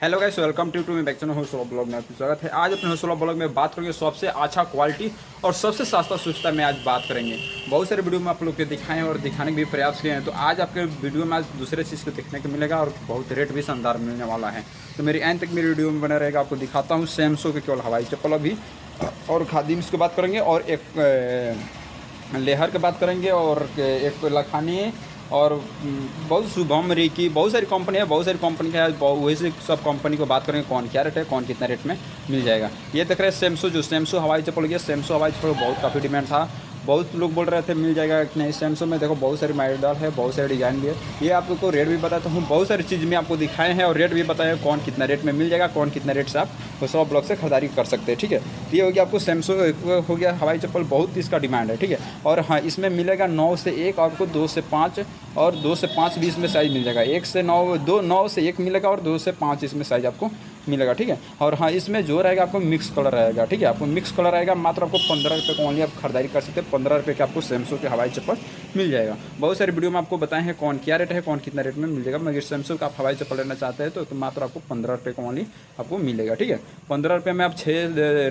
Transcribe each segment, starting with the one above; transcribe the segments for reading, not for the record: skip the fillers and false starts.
Hello guys, welcome to me back channel Hausla blog में आपका स्वागत है। आज अपने हौसला ब्लॉग में बात करेंगे सबसे अच्छा क्वालिटी और सबसे सस्ता सुस्ता में आज बात करेंगे। बहुत सारे वीडियो में आप लोग को दिखाएं और दिखाने के भी प्रयास किए हैं, तो आज आपके वीडियो में आज दूसरे चीज़ को देखने को मिलेगा और बहुत रेट भी शानदार मिलने वाला है। तो मेरी एंड तक मेरी वीडियो में बना रहेगा। आपको दिखाता हूँ सैमसंग के केवल हवाई चप्पल अभी, और खादिम्स की बात करेंगे, और एक लेहर की बात करेंगे, और एक लखानी, और बहुत शुभम री की बहुत सारी कंपनी है। बहुत सारी कंपनी का वही से सब कंपनी को बात करेंगे कौन क्या रेट है, कौन कितना रेट में मिल जाएगा। ये देख रहे हैं सैमसंग, जो सैमसंग हवाई चप्पल गया। सैमसंग हवाई चप्पल बहुत काफ़ी डिमांड था, बहुत लोग बोल रहे थे मिल जाएगा कि नहीं। सैमसंग में देखो बहुत सारी मॉडल है, बहुत सारे डिज़ाइन भी है। ये आप लोग को रेट भी बताता हूँ, बहुत सारी चीज़ में आपको दिखाए हैं और रेट भी बताए कौन कितना रेट में मिल जाएगा, कौन कितना रेट से आप हौसला ब्लॉग से खरीदारी कर सकते हैं। ठीक है, तो ये हो गया आपको सैमसंग हो गया हवाई चप्पल, बहुत इसका डिमांड है। ठीक है, और हाँ, इसमें मिलेगा 9 से 1, आपको 2 से 5 और 2 से 5 भी इसमें साइज़ मिल जाएगा। 1 से 9, 9 से 1 मिलेगा और 2 से 5 इसमें साइज़ आपको मिलेगा। ठीक है, और हाँ, इसमें जो रहेगा आपको मिक्स कलर रहेगा। ठीक है, आपको मिक्स कलर रहेगा। मात्र आपको 15 रुपये का ओनली आप खरीदारी कर सकते हैं। 15 रुपये के आपको सैमसंग के हवाई चप्पल मिल जाएगा। बहुत सारी वीडियो में आपको बताए हैं कौन क्या रेट है, कौन कितना रेट में मिल जाएगा। मगर सैमसंग का आप हवाई चप्पल लेना चाहते हैं तो मात्र आपको 15 रुपये का ओनली आपको मिलेगा। ठीक है, 15 रुपये में आप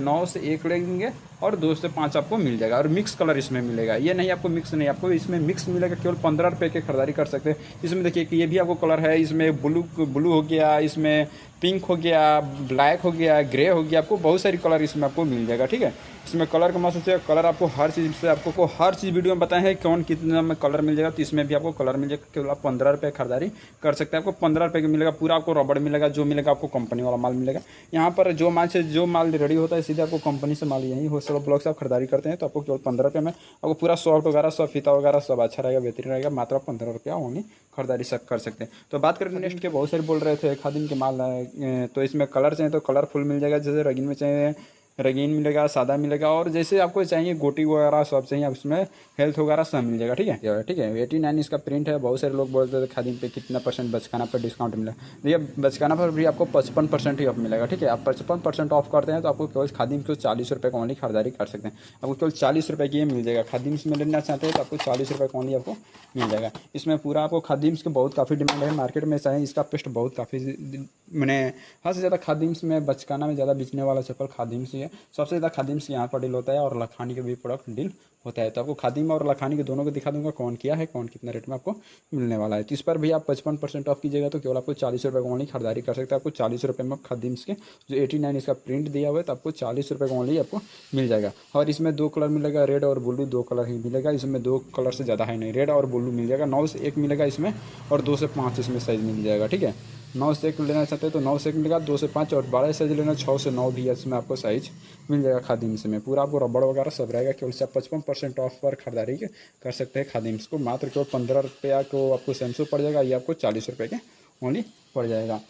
9 से 1 लेंगे और 2 से 5 आपको मिल जाएगा। और मिक्स कलर इसमें मिलेगा, ये नहीं आपको मिक्स नहीं, आपको इसमें मिक्स मिलेगा। केवल 15 रुपये के खरीदारी कर सकते हैं। इसमें देखिए कि ये भी आपको कलर है, इसमें ब्लू हो गया, इसमें पिंक हो गया, ब्लैक हो गया, ग्रे हो गया, आपको बहुत सारी कलर इसमें आपको मिल जाएगा। ठीक है, इसमें कलर का मत सोचिए, कलर आपको हर चीज़ से आपको हर चीज़ वीडियो में बताए हैं कौन कितना में कलर मिल जाएगा। तो इसमें भी आपको कलर मिल जाएगा। केवल आप 15 रुपये खरीदारी कर सकते हैं। आपको 15 रुपये का मिलेगा। पूरा आपको रबड़ मिलेगा, जो मिलेगा आपको कंपनी वाला माल मिलेगा। यहाँ पर जो माल से जो माल रेडी होता है सीधे आपको कंपनी से माल यहीं होलसेल ब्लॉक से आप खरीदारी करते हैं, तो आपको केवल 15 रुपये में आपको पूरा सॉफ्ट वगैरह सब फीता वगैरह सब अच्छा रहेगा, बेहतरीन रहेगा। मात्र 15 रुपया ओनली खरीदारी सब कर सकते हैं। तो बात करें नेक्स्ट के, बहुत सारे बोल रहे थे खादिम के माल, तो इसमें कलर चाहिए तो कलरफुल मिल जाएगा। जैसे रंगीन में चाहिए रंगीन मिलेगा, सादा मिलेगा, और जैसे आपको चाहिए गोटी वगैरह सब चाहिए उसमें हेल्थ वगैरह सब मिल जाएगा। ठीक है, ठीक है, 89 इसका प्रिंट है। बहुत सारे लोग बोलते थे खादिम पे कितना परसेंट बचकाना पर डिस्काउंट मिला। देखिए, बचकाना पर भी आपको 55% ही ऑफ मिलेगा। ठीक है, आप 55% ऑफ करते हैं तो आपको केवल खादिम को 40 रुपये का ओनली खरीदारी कर सकते हैं। आपको केवल 40 रुपये की ये मिल जाएगा। खादिम्स में लेना चाहते हैं तो आपको 40 रुपये का ओनली आपको मिल जाएगा। इसमें पूरा आपको खादिम्स के बहुत काफ़ी डिमांड है मार्केट में। चाहे इसका पेस्ट बहुत काफ़ी मैंने हद से ज़्यादा खादिम्स में, बचकाना में ज़्यादा बिकने वाला चप्पल खादिम्स ही है। सबसे ज़्यादा खादिम्स यहाँ पर डील होता है, और लखानी के भी प्रोडक्ट डील होता है। तो आपको खादिम और लखानी के दोनों को दिखा दूंगा कौन क्या है, कौन कितना रेट में आपको मिलने वाला है। तो इस पर भी आप 55% ऑफ कीजिएगा तो केवल आपको 40 रुपये का ओनली खरीदारी कर सकते हैं। आपको 40 रुपये में खादिम्स के जो 89 इसका प्रिंट दिया हुआ है, तो आपको 40 रुपये का ओनली आपको मिल जाएगा। और इसमें 2 कलर मिलेगा, रेड और ब्लू, 2 कलर ही मिलेगा। इसमें 2 कलर से ज़्यादा है नहीं, रेड और ब्लू मिल जाएगा। 9 से 1 मिलेगा इसमें, और 2 से 5 इसमें साइज़ मिल जाएगा। ठीक है, 9 से 1 लेना चाहते हैं तो 9 से 1 मिलेगा, 2 से 5, और बड़ा साइज लेना 6 से 9 भी इसमें आपको साइज मिल जाएगा। खादिम्स में पूरा आपको रबड़ वगैरह सब रहेगा। केवल से 55% ऑफ पर खरीदारी कर सकते हैं खादिम्स को। मात्र केवल 15 रुपया को आपको सैमसंग पड़ जाएगा, ये आपको 40 रुपये के ओनली पड़ जाएगा।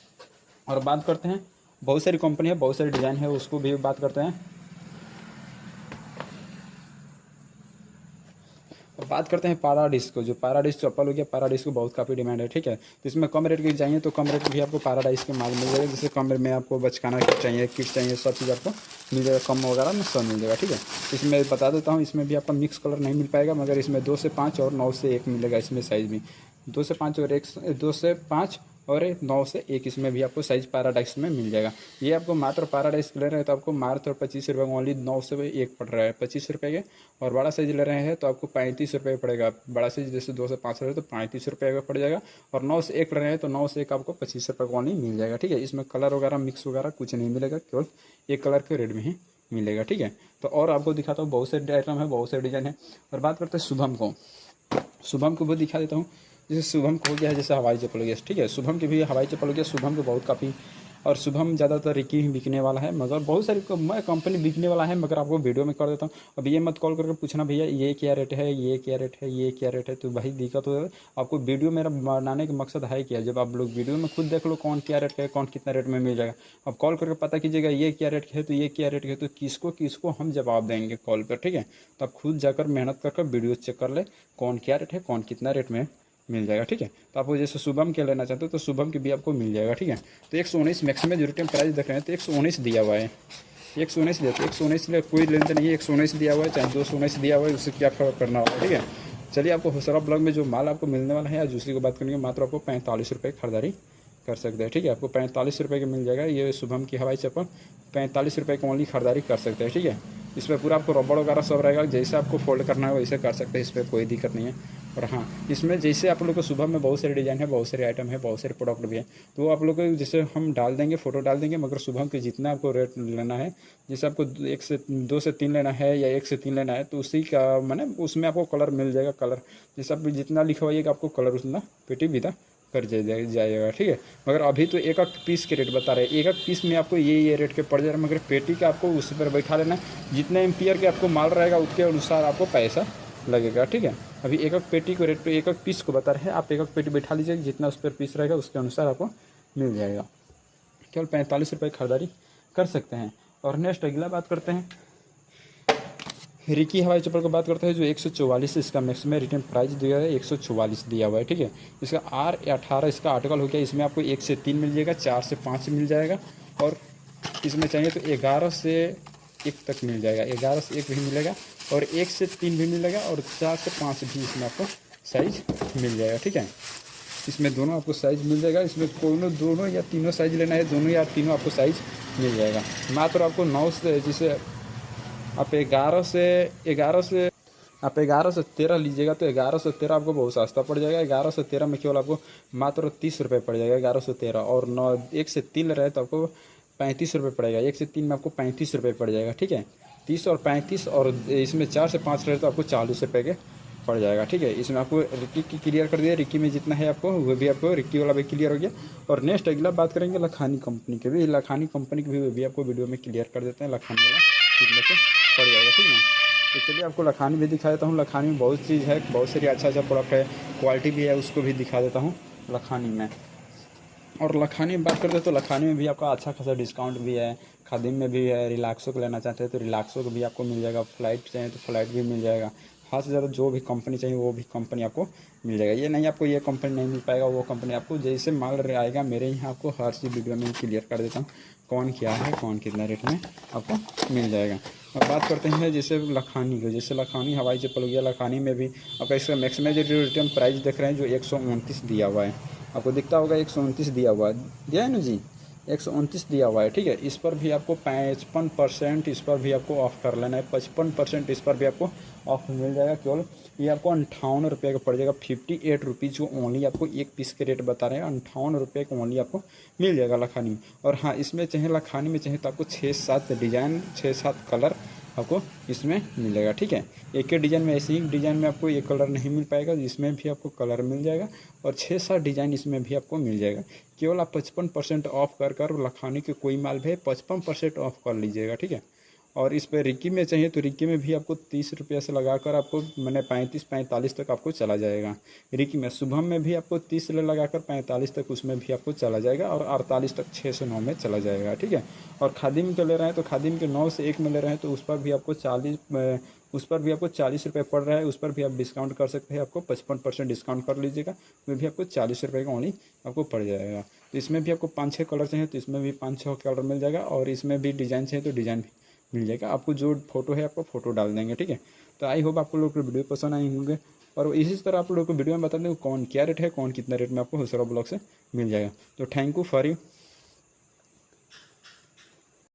और बात करते हैं, बहुत सारी कंपनी है, बहुत सारी डिज़ाइन है, उसको भी बात करते हैं। बात करते हैं पैराडाइज को। जो पैराडाइज चप्पल हो गया, पैराडाइज को बहुत काफ़ी डिमांड है। ठीक है, तो इसमें कम रेट की चाहिए तो कम रेट भी आपको पैराडाइज के माल मिल जाएगा। जैसे कम रेट में आपको बचकाना किट चाहिए, किट चाहिए, सब चीज़ आपको मिल जाएगा। कम वगैरह में सब मिल जाएगा। ठीक है, इसमें बता देता हूँ, इसमें भी आपका मिक्स कलर नहीं मिल पाएगा, मगर इसमें 2 से 5 और 9 से 1 मिलेगा। इसमें साइज़ भी 2 से 5 और 2 से 5 और 9 से 1 इसमें भी आपको साइज़ पैराडाइज में मिल जाएगा। ये आपको मात्र पैराडाइज ले रहे हैं तो आपको मात्र 25 रुपये का ओनली 9 से 1 पड़ रहा है, 25 रुपये के। और बड़ा साइज ले रहे हैं तो आपको 35 रुपये पड़ेगा। बड़ा साइज जैसे 2 से 5 रहे तो 35 रुपये का पड़ जाएगा। और 9 से 1 ले रहे हैं तो 9 से 1 आपको 25 रुपये का ओनली मिल जाएगा। ठीक है, इसमें कलर वगैरह मिक्स वगैरह कुछ नहीं मिलेगा, केवल एक कलर के रेट में ही मिलेगा। ठीक है, तो और आपको दिखाता हूँ, बहुत सारे आइटम है, बहुत सारे डिज़ाइन है। और बात करते हैं शुभम को। शुभम को भी दिखा देता हूँ। जैसे शुभम को हो गया है, जैसे हवाई चप्पल हो गया। ठीक है, शुभम की भी हवाई चप्पल हो गया। शुभम को बहुत काफ़ी, और शुभम ज़्यादातर एक ही बिकने वाला है, मगर बहुत सारी कंपनी बिकने वाला है, मगर आपको वीडियो में कर देता हूँ। अब ये मत कॉल करके पूछना भैया ये क्या रेट है, ये क्या रेट है, ये क्या रेट है। तो भाई दिक्कत हो, आपको वीडियो मेरा बनाने का मकसद है क्या, जब आप लोग वीडियो में खुद देख लो कौन क्या रेट है, कौन कितना रेट में मिल जाएगा। अब कॉल करके पता कीजिएगा ये क्या रेट है, तो ये क्या रेट है, तो किसको किसको हम जवाब देंगे कॉल पर। ठीक है, तो आप खुद जाकर मेहनत कर वीडियो चेक कर ले कौन क्या रेट है, कौन कितना रेट में मिल जाएगा। ठीक है, तो आपको जैसे शुभम के लेना चाहते हो तो शुभम के भी आपको मिल जाएगा। ठीक है, तो 119 मैक्सिमम जो रिटेल प्राइस देख रहे हैं तो 119 दिया हुआ है। 119 दिया, तो 119 लिए कोई लेनदेन नहीं है। 119 दिया हुआ है, चाहे 219 दिया हुआ है, उससे क्या फर्क करना होगा। ठीक है, चलिए आपको हौसला ब्लॉग में जो माल आपको मिलने वाला है आज उसी को बात करेंगे। मात्र आपको 45 रुपये खरीदारी कर सकते हैं, ठीक है। आपको 45 रुपये का मिल जाएगा ये शुभम की हवाई चप्पल, 45 रुपये की ओनली खरीदारी कर सकते हैं, ठीक है। इस पर पूरा आपको रबड़ वगैरह सब रहेगा, जैसे आपको फोल्ड करना है वैसे कर सकते हैं, इस पर कोई दिक्कत नहीं है। और हाँ, इसमें जैसे आप लोग को सुबह में बहुत सारे डिज़ाइन है, बहुत सारे आइटम है, बहुत सारे प्रोडक्ट भी है, तो वो आप लोग को जैसे हम डाल देंगे, फोटो डाल देंगे, मगर सुबह के जितना आपको रेट लेना है, जैसे आपको 2 से 3 लेना है या 1 से 3 लेना है, तो उसी का मैंने उसमें आपको कलर मिल जाएगा। कलर जैसे आप जितना लिखवाइएगा आपको कलर उतना पेटी विदा कर जाएगा, ठीक है। मगर अभी तो एक एक पीस के रेट बता रहे हैं, एक एक पीस में आपको ये रेट के पड़ जा रहा है, मगर पेटी का आपको उसी पर बैठा लेना है, जितने एम्पियर के आपको माल रहेगा उसके अनुसार आपको पैसा लगेगा, ठीक है। अभी एक एक पेटी को रेट पे एक एक पीस को बता रहे हैं, आप एक एक पेटी बैठा लीजिएगा, जितना उस पर पीस रहेगा उसके अनुसार आपको मिल जाएगा। केवल 45 रुपये खरीदारी कर सकते हैं। और नेक्स्ट अगला बात करते हैं रिकी हवाई चप्पल की बात करते हैं, जो 144 इसका मैक्सिमम रिटर्न प्राइस दिया है, 144 दिया हुआ है, ठीक है। इसका R18 इसका आर्टिकल हो गया, इसमें आपको 1 से 3 मिल जाएगा, 4 से 5 मिल जाएगा, और इसमें चाहिए तो 11 से 1 तक मिल जाएगा, 11 से 1 भी मिलेगा, और 1 से 3 भी मिलेगा, और 4 से 5 भी इसमें आपको साइज मिल जाएगा, ठीक है। इसमें दोनों आपको साइज़ मिल जाएगा, इसमें कोई दोनों या तीनों साइज़ लेना है, दोनों या तीनों आपको साइज़ मिल जाएगा। मात्र आपको 9 से जैसे आप 11 से 13 लीजिएगा, तो 11 से 13 आपको बहुत सस्ता पड़ जाएगा। 11 से 13 में केवल आपको मात्र 30 रुपये पड़ जाएगा, 11 से 13। और 1 से 3 ले रहे हैं तो आपको 35 रुपये पड़ेगा, 1 से 3 में आपको 35 रुपये पड़ जाएगा, ठीक है। 30 और 35, और इसमें 4 से 5 रहे तो आपको 40 रुपये के पड़ जाएगा, ठीक है। इसमें आपको रिक्की की क्लियर कर दिया, रिक्की में जितना है आपको वो भी आपको रिक्की वाला भी क्लियर हो गया। और नेक्स्ट अगला बात करेंगे लखानी कंपनी के भी, लखानी कंपनी के भी आपको वीडियो में क्लियर कर देते हैं, लखानी वाला कितने से पड़ जाएगा, ठीक है। तो चलिए आपको लखानी भी दिखा देता हूँ। लखानी में बहुत चीज़ है, बहुत सारी अच्छा प्रोडक्ट है, क्वालिटी भी है, उसको भी दिखा देता हूँ लखानी में। और लखानी में बात करते हैं तो लखानी में भी आपका अच्छा खासा डिस्काउंट भी है, खादिम में भी है। रिलैक्सो को लेना चाहते हैं तो रिलैक्सो को भी आपको मिल जाएगा, फ्लाइट चाहिए तो फ्लाइट भी मिल जाएगा। हाँ से ज़्यादा जो भी कंपनी चाहिए वो भी कंपनी आपको मिल जाएगा। ये नहीं आपको ये कंपनी नहीं मिल पाएगा, वो कंपनी आपको जैसे माल आएगा मेरे यहाँ आपको हर चीज़ वीडियो में क्लियर कर देता हूँ, कौन क्या है, कौन कितना रेट में आपको मिल जाएगा। अब बात करते हैं जैसे लखानी को, जैसे लखानी हवाई चप्पल हो गया, लखानी में भी आपका इसका मैक्सिमम जो रिटर्न प्राइस देख रहे हैं जो 129 दिया हुआ है, आपको दिखता होगा 129 दिया हुआ है, दिया है ना जी, 129 दिया हुआ है, ठीक है। इस पर भी आपको 55% इस पर भी आपको ऑफ कर लेना है, 55% इस पर भी आपको ऑफ मिल जाएगा। केवल ये आपको 58 रुपये का पड़ जाएगा, 58 रुपीज़ जो ओनली आपको एक पीस के रेट बता रहे हैं, 58 रुपये का ओनली आपको मिल जाएगा लखानी में। और हाँ, इसमें चाहे लखानी में चाहे तो आपको 6-7 डिज़ाइन, 6-7 कलर आपको इसमें मिल जाएगा, ठीक है। एक ही डिज़ाइन में, ऐसे ही डिज़ाइन में आपको एक कलर नहीं मिल पाएगा, इसमें भी आपको कलर मिल जाएगा, और 6-7 डिज़ाइन इसमें भी आपको मिल जाएगा। केवल आप 55% ऑफ कर लखानी के कोई माल भी 55% ऑफ कर लीजिएगा, ठीक है। और इस पर रिक्की में चाहिए तो रिक्की में भी आपको 30 रुपये से लगाकर आपको मैंने 35-45 तक आपको चला जाएगा रिक्की में। शुभम में भी आपको 30 से लगाकर 45 तक उसमें भी आपको चला जाएगा, और 48 तक 6 से 9 में चला जाएगा, ठीक है। और खादिम के ले रहे हैं तो खादिम के 9 से 1 में ले रहे हैं तो उस पर भी आपको 40 रुपये पड़ रहा है, उस पर भी आप डिस्काउंट कर सकते हैं, आपको 55% डिस्काउंट कर लीजिएगा, उसमें भी आपको 40 रुपये का ओनली आपको पड़ जाएगा। तो इसमें भी आपको 5-6 कलर चाहिए तो इसमें भी 5-6 कलर मिल जाएगा, और इसमें भी डिज़ाइन चाहिए तो डिज़ाइन भी मिल जाएगा। आपको जो फोटो है आपको फ़ोटो डाल देंगे, ठीक है। तो आई होप आपको लोग को वीडियो पसंद आई होंगे, और इसी तरह आप लोग को वीडियो में बता दें कौन क्या रेट है, कौन कितना रेट में आपको होलसेल ब्लॉक से मिल जाएगा। तो थैंक यू फॉर यू।